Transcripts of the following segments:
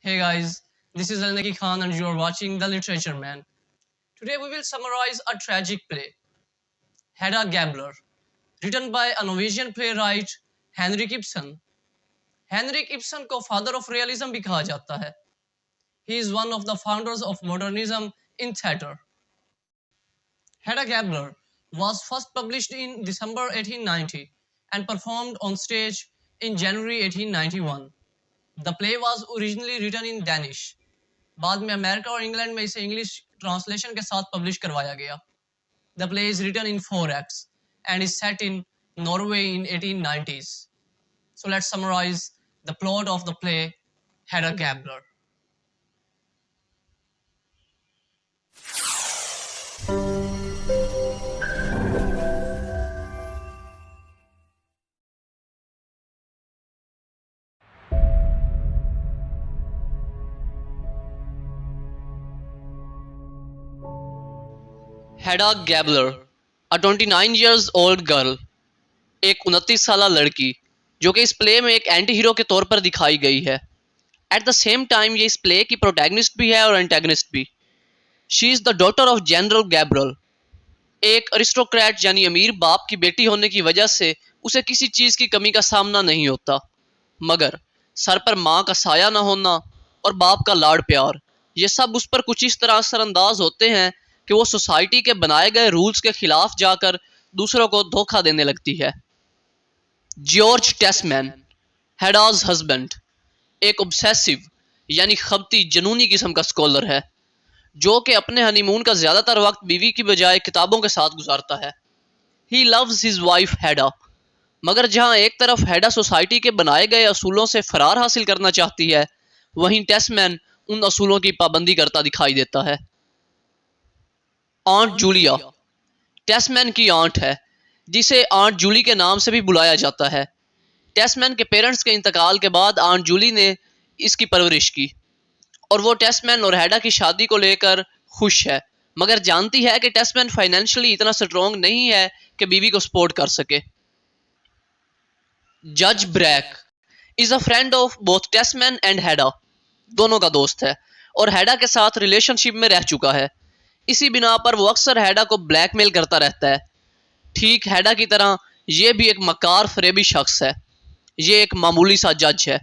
Hey guys, this is Alnaki Khan and you are watching The Literature Man. Today we will summarize a tragic play, Hedda Gabler, written by a Norwegian playwright Henrik Ibsen. Henrik Ibsen को father of realism भी कहा जाता है. He is one of the founders of modernism in theatre. Hedda Gabler was first published in December 1890 and performed on stage in January 1891. The play was originally written in Danish. बाद में America और England में इसे English translation के साथ publish करवाया गया. The play is written in 4 acts and is set in Norway in 1890s. So let's summarize the plot of the play Hedda Gabler. Hedda Gabler, a 29 years old girl, एक 29 साला लड़की जो कि इस प्ले में एक एंटी हीरो के तौर पर दिखाई गई है. एट द सेम टाइम ये इस प्ले की प्रोटैगनिस्ट भी है और एंटेगनिस्ट भी. She is the daughter of general Gabler. एक अरिस्टोक्रेट यानी अमीर बाप की बेटी होने की वजह से उसे किसी चीज़ की कमी का सामना नहीं होता, मगर सर पर माँ का साया ना होना और बाप का लाड़ प्यार ये सब उस पर कुछ इस तरह असरअंदाज होते हैं कि वो सोसाइटी के बनाए गए रूल्स के खिलाफ जाकर दूसरों को धोखा देने लगती है. जॉर्ज टेस्मैन, हेडाज हस्बैंड, एक ऑब्सेसिव यानी खबती जनूनी किस्म का स्कॉलर है जो कि अपने हनीमून का ज़्यादातर वक्त बीवी की बजाय किताबों के साथ गुजारता है. ही लव्स हिज वाइफ हेडा, मगर जहाँ एक तरफ हेडा सोसाइटी के बनाए गए असूलों से फरार हासिल करना चाहती है, वहीं टेस्मैन उन असूलों की पाबंदी करता दिखाई देता है. आंट जूलिया टेस्मैन की आंट है, जिसे आंट जूली के नाम से भी बुलाया जाता है. टेस्मैन के पेरेंट्स के इंतकाल के बाद आंट जूली ने इसकी परवरिश की और वो टेस्मैन और हेडा की शादी को लेकर खुश है, मगर जानती है कि टेस्मैन फाइनेंशियली इतना स्ट्रॉन्ग नहीं है कि बीवी को सपोर्ट कर सके. जज Brack is a friend of both Tesman and Hedda, दोनों का दोस्त है और हेडा के साथ रिलेशनशिप में रह चुका है. इसी बिना पर वो अक्सर हेडा को ब्लैकमेल करता रहता है. ठीक हेडा की तरह ये भी एक मकार फरेबी शख्स है. ये एक मामूली सा जज है.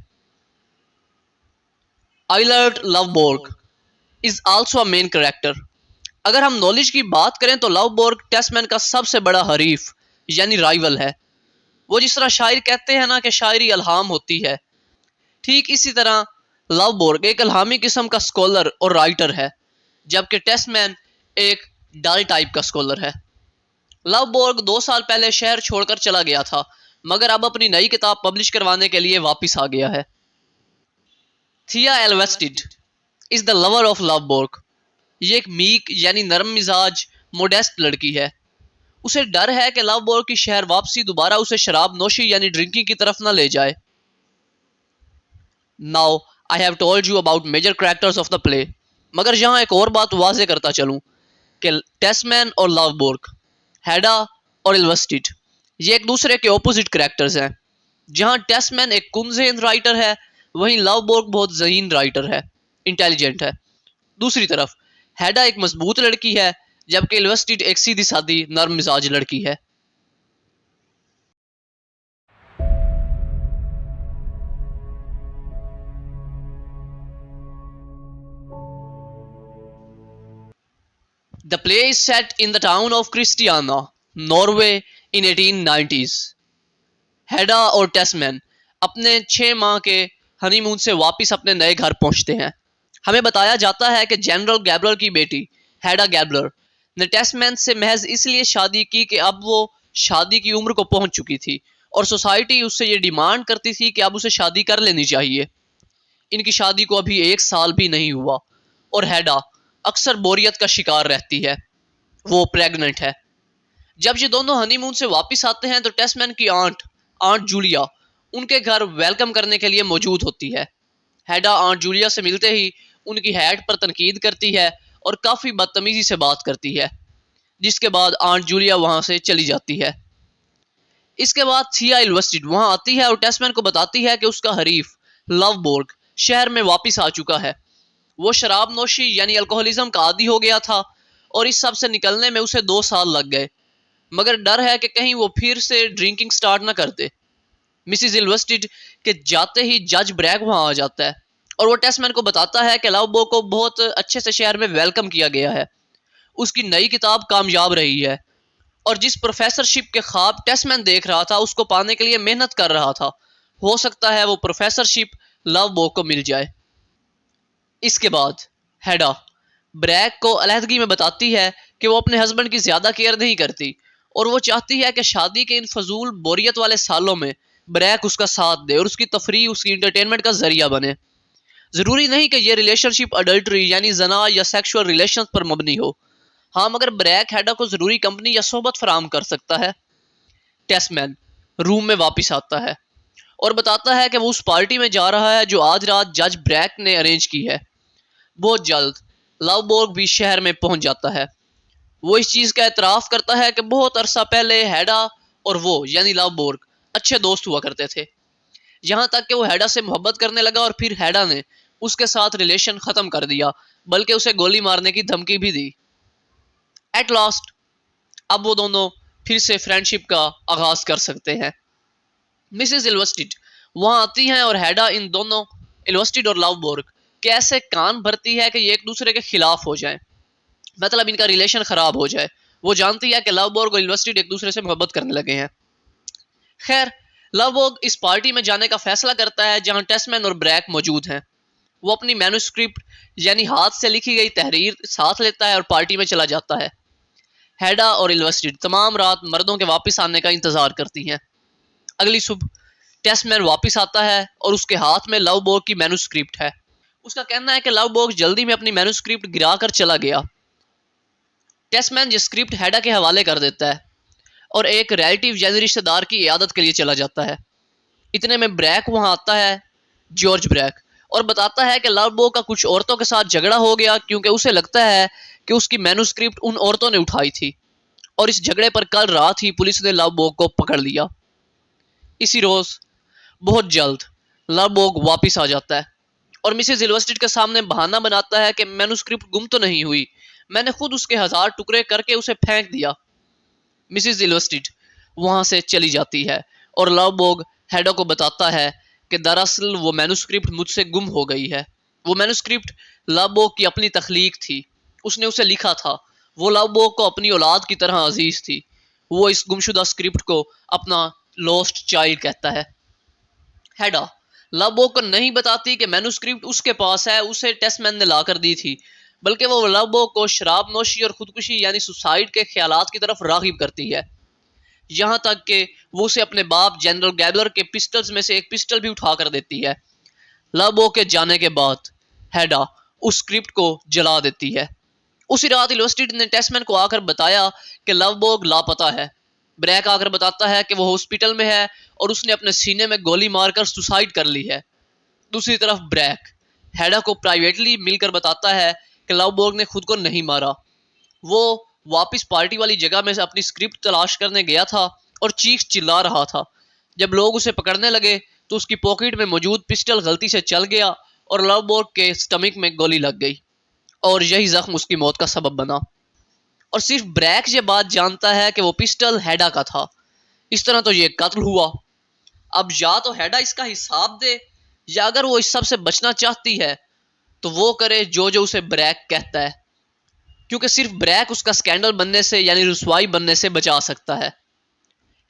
Eilert Lovborg is also a main character. अगर हम नॉलेज की बात करें तो लवबोर्ग टेस्मैन का सबसे बड़ा हरीफ यानी राइवल है. वो जिस तरह शायर कहते हैं ना कि शायरी अल्हाम होती है, ठीक इसी तरह लवबोर्ग एक अल्हामी किस्म का स्कॉलर और राइटर है, जबकि टेस्मैन एक डल टाइप का स्कॉलर है. लवबोर्ग 2 साल पहले शहर छोड़कर चला गया था, मगर अब अपनी नई किताब पब्लिश करवाने के लिए वापस आ गया है. थिया एल्वेस्टिड इज द लवर ऑफ लवबोर्ग. ये एक मीक यानी नरम मिजाज मोडेस्ट लड़की है. उसे डर है कि लवबोर्ग की शहर वापसी दोबारा उसे शराब नोशी यानी ड्रिंकिंग की तरफ न ले जाए. Now I have told you about major characters of the play, मगर यहाँ एक और बात वाजे करता चलूँ कि टेस्मैन और लवबोर्ग, हेडा और एल्वेस्टिड ये एक दूसरे के ऑपोजिट कैरेक्टर्स हैं. जहाँ टेस्मैन एक कुंज़ेन राइटर है, वहीं लवबोर्ग बहुत ज़हीन राइटर है, इंटेलिजेंट है. दूसरी तरफ हेडा एक मजबूत लड़की है, जबकि एल्वेस्टिड एक सीधी सादी नर्म मिजाज लड़की है. The play is set in the town of Christiania, Norway in 1890s. हेडा और टेस्मैन अपने 6 माह के हनीमून से वापस अपने नए घर पहुंचते हैं. हमें बताया जाता है कि जनरल गैब्रल की बेटी हेडा गैब्लर ने टेस्मैन से महज इसलिए शादी की कि अब वो शादी की उम्र को पहुंच चुकी थी और सोसाइटी उससे ये डिमांड करती थी कि अब उसे शादी कर लेनी चाहिए. इनकी शादी को अभी 1 साल भी नहीं हुआ और हेडा अक्सर बोरियत का शिकार रहती है. वो प्रेग्नेंट है. जब ये दोनों हनीमून से वापस आते हैं तो टेस्मैन की आंट जूलिया उनके घर वेलकम करने के लिए मौजूद होती है. हेडा आंट जूलिया से मिलते ही उनकी हैट पर तनकीद करती है और काफ़ी बदतमीजी से बात करती है, जिसके बाद आंट जूलिया वहाँ से चली जाती है. इसके बाद थिया एल्वेस्टिड वहाँ आती है और टेस्मैन को बताती है कि उसका हरीफ लवबोर्ग शहर में वापस आ चुका है। वो शराब नोशी यानी अल्कोहलिज्म का आदी हो गया था और इस सब से निकलने में उसे 2 साल लग गए, मगर डर है कि कहीं वो फिर से ड्रिंकिंग स्टार्ट ना कर दे। मिसिज इल्वेस्टेड के जाते ही जज ब्रैक वहां आ जाता है और वो टेस्टमैन को बताता है कि लाउबो को बहुत अच्छे से शहर में वेलकम किया गया है, उसकी नई किताब कामयाब रही है और जिस प्रोफेसरशिप के ख्वाब टेस्टमैन देख रहा था उसको पाने के लिए मेहनत कर रहा था, हो सकता है वो प्रोफेसरशिप लाउबो को मिल जाए। इसके बाद हेडा ब्रैक को अलहदगी में बताती है कि वो अपने हस्बैंड की ज्यादा केयर नहीं करती और वो चाहती है कि शादी के इन फजूल बोरियत वाले सालों में ब्रैक उसका साथ दे और उसकी तफरीह, उसकी इंटरटेनमेंट का जरिया बने। जरूरी नहीं कि ये रिलेशनशिप अडल्ट्री यानी जना या सेक्सुअल रिलेशन पर मबनी हो, हाँ, मगर ब्रैक हेडा को जरूरी कंपनी या सोबत फराम कर सकता है। टेस्टमैन रूम में वापस आता है और बताता है कि वो उस पार्टी में जा रहा है जो आज रात जज ब्रैक ने अरेंज की है। बहुत जल्द लाउबोर्ग भी शहर में पहुंच जाता है। वो इस चीज का एतराफ करता है कि बहुत अरसा पहले हेडा और वो यानी लाउबोर्ग अच्छे दोस्त हुआ करते थे, यहाँ तक कि वो हेडा से मोहब्बत करने लगा और फिर हेडा ने उसके साथ रिलेशन खत्म कर दिया, बल्कि उसे गोली मारने की धमकी भी दी। एट लास्ट अब वो दोनों फिर से फ्रेंडशिप का आगाज कर सकते हैं। मिसेस इल्वेस्टेड वहां आती हैं और हेडा इन दोनों इल्वेस्टेड और लाउबोर्ग कैसे कान भरती है कि ये एक दूसरे के खिलाफ हो जाएं, मतलब इनका रिलेशन खराब हो जाए। वो जानती है कि लाउबोर्ग और इल्वेस्टेड एक दूसरे से मोहब्बत करने लगे हैं। खैर, लाउबोर्ग इस पार्टी में जाने का फैसला करता है जहां टेस्टमैन और ब्रैक मौजूद हैं। वो अपनी मैन्युस्क्रिप्ट यानी हाथ से लिखी गई तहरीर साथ लेता है और पार्टी में चला जाता है। हेडा और इल्वेस्टेड तमाम रात मर्दों के वापस आने का इंतजार करती हैं। अगली सुबह टेस्टमैन वापस आता है और उसके हाथ में लाउबोर्ग की मैन्युस्क्रिप्ट है। उसका कहना है कि लाउबोर्ग जल्दी में अपनी मैन्युस्क्रिप्ट गिरा कर चला गया। टेस्टमैन ये स्क्रिप्ट हेडा के हवाले कर देता है और एक रिलेटिव यानी रिश्तेदार की इयादत के लिए चला जाता है। इतने में ब्रैक वहां आता है, जॉर्ज ब्रैक, और बताता है कि लाउबोर्ग का कुछ औरतों के साथ झगड़ा हो गया क्योंकि उसे लगता है कि उसकी मैन्युस्क्रिप्ट उन औरतों ने उठाई थी और इस झगड़े पर कल रात ही पुलिस ने लाउबोर्ग को पकड़ लिया। इसी रोज बहुत जल्द लाउबोर्ग वापस आ जाता है और मिसेस इल्वेस्टेड के सामने बहाना बनाता है कि मैन्युस्क्रिप्ट गुम तो नहीं हुई, मैंने खुद उसके 1000 टुकड़े करके उसे फेंक दिया। मिसेस इल्वेस्टेड वहां से चली जाती है और लाउबोर्ग हेडा को बताता है कि दरअसल वो मैन्युस्क्रिप्ट मुझसे गुम हो गई है। वो मैन्युस्क्रिप्ट लाउबोर्ग की अपनी तख्लीक थी, उसने उसे लिखा था। वो लाउबोर्ग को अपनी औलाद की तरह अजीज थी। वो इस गुमशुदा स्क्रिप्ट को अपना लॉस्ट चाइल्ड कहता है। हेडा लाउबोर्ग को नहीं बताती कि मैन्युस्क्रिप्ट उसके पास है, उसे टेस्टमैन ने लाकर दी थी, बल्कि वो लाउबोर्ग को शराब नोशी और खुदकुशी यानी सुसाइड के ख्यालात की तरफ राग़िब करती है। यहाँ तक कि वो उसे अपने बाप जनरल गैबलर के पिस्टल्स में से एक पिस्टल भी उठा कर देती है। लाउबोर्ग के जाने के बाद हेडा उस स्क्रिप्ट को जला देती है। उसी रात इल्वेस्टेड ने टेस्टमैन को आकर बताया कि लाउबोर्ग लापता है। ब्रैक आकर बताता है कि वो हॉस्पिटल में है और उसने अपने सीने में गोली मारकर सुसाइड कर ली है। दूसरी तरफ ब्रैक हेडा को प्राइवेटली मिलकर बताता है कि लाउबोर्ग ने खुद को नहीं मारा, वो वापस पार्टी वाली जगह में से अपनी स्क्रिप्ट तलाश करने गया था और चीख चिल्ला रहा था। जब लोग उसे पकड़ने लगे तो उसकी पॉकेट में मौजूद पिस्टल गलती से चल गया और लाउबोर्ग के स्टमक में गोली लग गई और यही जख्म उसकी मौत का सबब बना। और सिर्फ ब्रैक ये बात जानता है कि वो पिस्टल हेडा का था। इस तरह तो ये कत्ल हुआ। अब या तो हेडा इसका हिसाब दे या अगर वो इस सब से बचना चाहती है तो वो करे जो जो उसे ब्रैक कहता है, क्योंकि सिर्फ ब्रैक उसका स्कैंडल बनने से यानी रुसवाई बनने से बचा सकता है।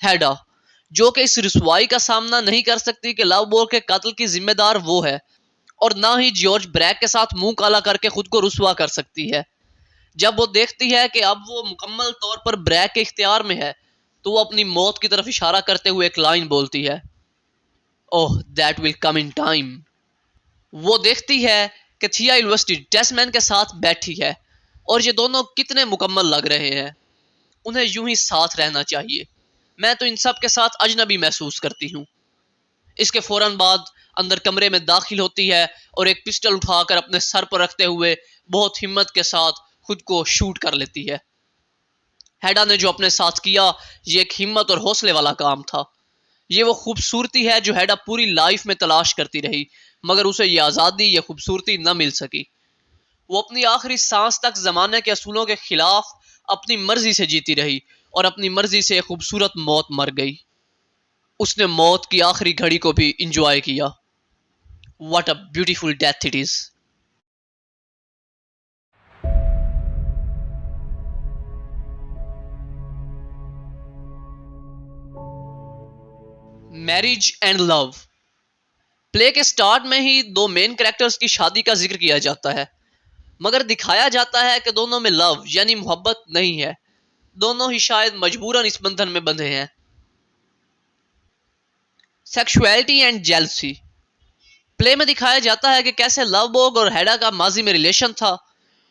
हेडा जो कि इस रुसवाई का सामना नहीं कर सकती कि लाउबोर्ग के कत्ल की जिम्मेदार वो है और ना ही जॉर्ज ब्रैक के साथ मुंह काला करके खुद को रुसवा कर सकती है। जब वो देखती है कि अब वो मुकम्मल तौर पर ब्रैक के इख्तियार में है तो वो अपनी मौत की तरफ इशारा करते हुए एक लाइन बोलती है, oh that will come in time. वो देखती है कि थिया इल्वेस्टेड टेस्टमैन के साथ बैठी है और ये दोनों कितने मुकम्मल लग रहे हैं। उन्हें यूं ही साथ रहना चाहिए। मैं तो इन सब के साथ अजनबी महसूस करती हूँ। इसके फौरन बाद अंदर कमरे में दाखिल होती है और एक पिस्टल उठाकर अपने सर पर रखते हुए बहुत हिम्मत के साथ खुद को शूट कर लेती है। हेडा ने जो अपने साथ किया ये एक हिम्मत और हौसले वाला काम था। ये वो खूबसूरती है जो हेडा पूरी लाइफ में तलाश करती रही, मगर उसे ये आज़ादी या खूबसूरती न मिल सकी। वो अपनी आखिरी सांस तक ज़माने के असूलों के खिलाफ अपनी मर्जी से जीती रही और अपनी मर्जी से एक खूबसूरत मौत मर गई। उसने मौत की आखिरी घड़ी को भी इंजॉय किया। What a beautiful death it is. Marriage and love. Play के स्टार्ट में ही दो मेन कैरेक्टर्स की शादी का जिक्र किया जाता है, मगर दिखाया जाता है कि दोनों में लव यानी मोहब्बत नहीं है। दोनों ही शायद मजबूरन इस बंधन में बंधे हैं। Sexuality and jealousy. प्ले में दिखाया जाता है कि कैसे लवबर्ग और हेडा का माजी में रिलेशन था,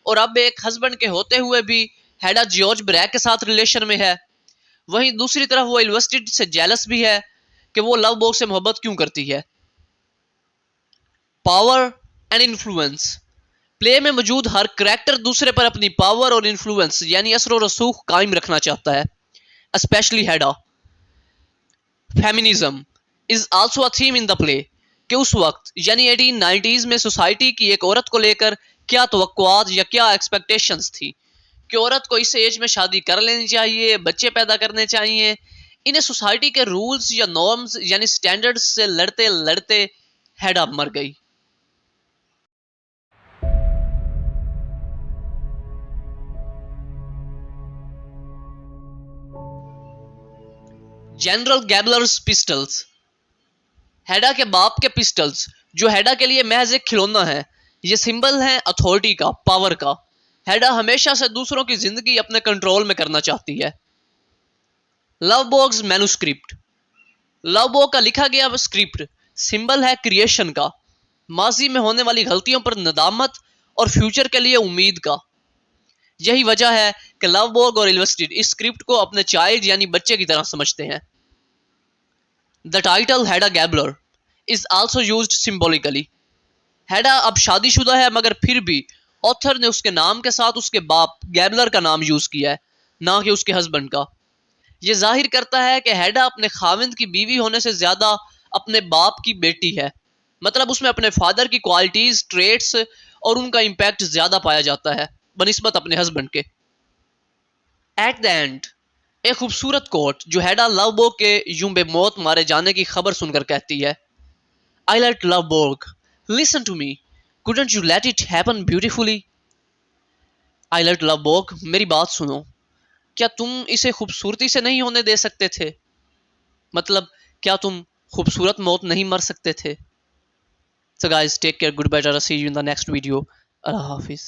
और अब एक हस्बैंड के होते हुए भी हेडा जॉर्ज ब्रैक के साथ रिलेशन में है। वहीं दूसरी तरफ वो इल्वेस्टेड से जेलस भी है कि वो लवबर्ग से मोहब्बत क्यों करती है। Power and influence. प्ले में मौजूद हर करैक्टर दूसरे पर अपनी पावर और इन्फ्लुएंस यानी असर और रसूख कायम रखना चाहता है, specially Hedda. Feminism is also a theme in the play कि उस वक्त यानी 1890s में सोसाइटी की एक औरत को लेकर क्या तवक्कुआत या क्या एक्सपेक्टेशंस थी कि औरत को इस एज में शादी कर लेनी चाहिए, बच्चे पैदा करने चाहिए। इन्हें सोसाइटी के रूल्स या नॉर्म्स यानी स्टैंडर्ड्स से लड़ते लड़ते हेडा मर गई। General गैबलर्स pistols. हेडा के बाप के पिस्टल्स जो हेडा के लिए महज एक खिलौना है, ये सिंबल है अथॉरिटी का, पावर का। हेडा हमेशा से दूसरों की जिंदगी अपने कंट्रोल में करना चाहती है। लवबर्ग्स मैन्युस्क्रिप्ट। लवबर्ग का लिखा गया स्क्रिप्ट सिंबल है क्रिएशन का, माजी में होने वाली गलतियों पर नदामत और फ्यूचर के लिए उम्मीद का। यही वजह है कि लवबर्ग और इल्वेस्टेड इस स्क्रिप्ट को अपने चाइल्ड यानी बच्चे की तरह समझते हैं। The title Hedda Gabler is also used symbolically. Hedda अब शादीशुदा है, मगर फिर भी ऑथर ने उसके नाम के साथ उसके बाप गैबलर का नाम यूज किया है, ना कि उसके हस्बैंड का। यह जाहिर करता है कि हेडा अपने खाविंद की बीवी होने से ज्यादा अपने बाप की बेटी है, मतलब उसमें अपने फादर की क्वालिटीज, ट्रेट्स और उनका इंपैक्ट ज्यादा पाया जाता है बनिस्बत अपने हस्बैंड के। एट द एंड एक खूबसूरत कोट जो हेडा लवबर्ग के यूं बेमौत मारे जाने की खबर सुनकर कहती है, Eilert Lovborg listen to me, couldn't you let it happen beautifully. Eilert Lovborg, मेरी बात सुनो, क्या तुम इसे खूबसूरती से नहीं होने दे सकते थे? मतलब क्या तुम खूबसूरत मौत नहीं मर सकते थे? So guys, take care, goodbye, see you in the next video. अल्लाह हाफिज।